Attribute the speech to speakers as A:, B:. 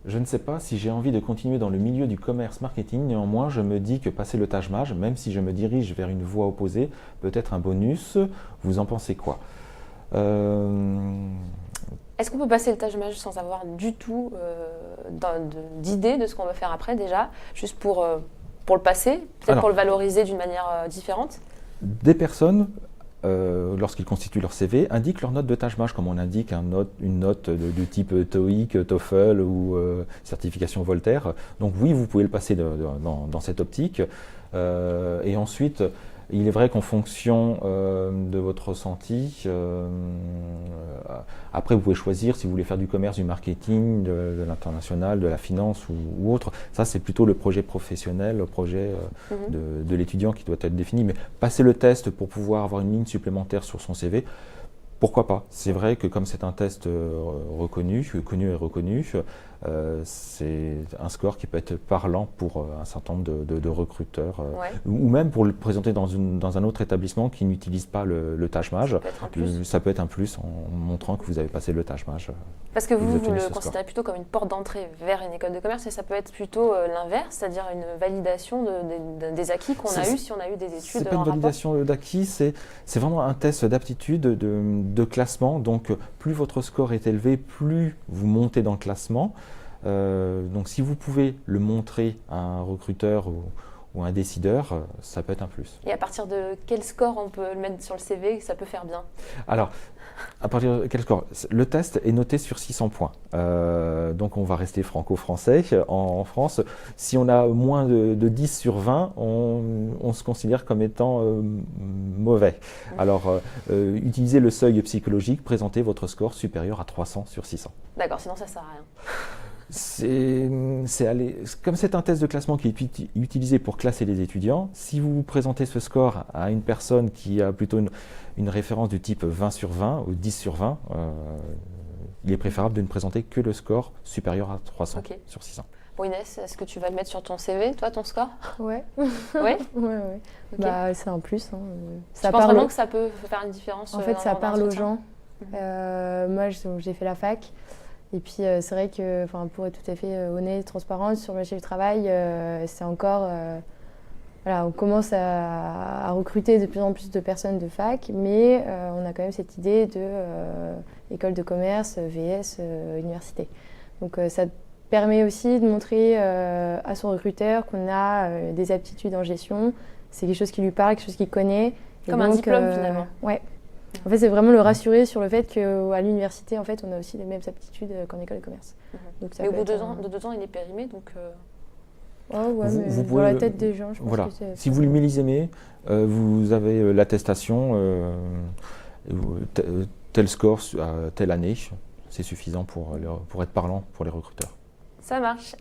A: Je ne sais pas si j'ai envie de continuer dans le milieu du commerce marketing, néanmoins je me dis que passer le Taj-Mahal, même si je me dirige vers une voie opposée, peut être un bonus. Vous en pensez quoi?
B: Est-ce qu'on peut passer le Taj Mahal sans avoir du tout d'idée de ce qu'on va faire après déjà, juste pour le passer, peut-être pour le valoriser d'une manière différente?
A: Des personnes, lorsqu'ils constituent leur CV, indiquent leur note de Taj-Mahal, comme on indique une note du type TOEIC, TOEFL ou certification Voltaire. Donc oui, vous pouvez le passer dans cette optique. Et ensuite, il est vrai qu'en fonction de votre ressenti, après vous pouvez choisir si vous voulez faire du commerce, du marketing, de l'international, de la finance ou autre. Ça c'est plutôt le projet professionnel, le projet de l'étudiant qui doit être défini. Mais passer le test pour pouvoir avoir une ligne supplémentaire sur son CV, pourquoi pas? C'est vrai que comme c'est un test connu et reconnu, c'est un score qui peut être parlant pour un certain nombre de recruteurs, ou même pour le présenter dans un autre établissement qui n'utilise pas le Taj-Mahal. Ça peut être un plus en montrant que vous avez passé le Taj-Mahal.
B: Parce que vous le considérez plutôt comme une porte d'entrée vers une école de commerce, et ça peut être plutôt l'inverse, c'est-à-dire une validation des acquis qu'on a eu si on a eu des études.
A: C'est pas une validation d'acquis, c'est vraiment un test d'aptitude, de classement. Donc plus votre score est élevé, plus vous montez dans le classement. Donc si vous pouvez le montrer à un recruteur ou un décideur, ça peut être un plus.
B: Et à partir de quel score on peut le mettre sur le CV que ça peut faire bien?
A: Alors, à partir de quel score? Le test est noté sur 600 points. Donc on va rester franco-français. En France, si on a moins de 10 sur 20, on se considère comme étant mauvais. Alors, utilisez le seuil psychologique, présentez votre score supérieur à 300 sur 600.
B: D'accord, sinon ça ne sert à rien.
A: Comme c'est un test de classement qui est utilisé pour classer les étudiants, si vous présentez ce score à une personne qui a plutôt une référence du type 20 sur 20 ou 10 sur 20, il est préférable de ne présenter que le score supérieur à 300 sur 600.
B: Bon Inès, est-ce que tu vas le mettre sur ton CV, toi, ton score?
C: Ouais.
B: Ouais.
C: Ouais. Bah, c'est un plus. Hein.
B: Je pense vraiment que ça peut faire une différence.
C: En fait, ça parle aux gens. Moi, j'ai fait la fac. Et puis, c'est vrai que, pour être tout à fait honnête, transparente, sur le marché du travail, c'est encore... voilà, on commence à recruter de plus en plus de personnes de fac, mais on a quand même cette idée de école de commerce, VS, université. Donc, ça permet aussi de montrer à son recruteur qu'on a des aptitudes en gestion. C'est quelque chose qui lui parle, quelque chose qu'il connaît.
B: Comme un diplôme, finalement.
C: Ouais. En fait, c'est vraiment le rassurer sur le fait qu'à l'université, en fait, on a aussi les mêmes aptitudes qu'en école de commerce.
B: Donc, et au bout de 2 ans, il est périmé, donc...
C: Oh ouais, vous pouvez dans la tête des gens, je pense que c'est...
A: Si vous le millisémez, vous avez l'attestation, tel score à telle année, c'est suffisant pour être parlant pour les recruteurs.
B: Ça marche.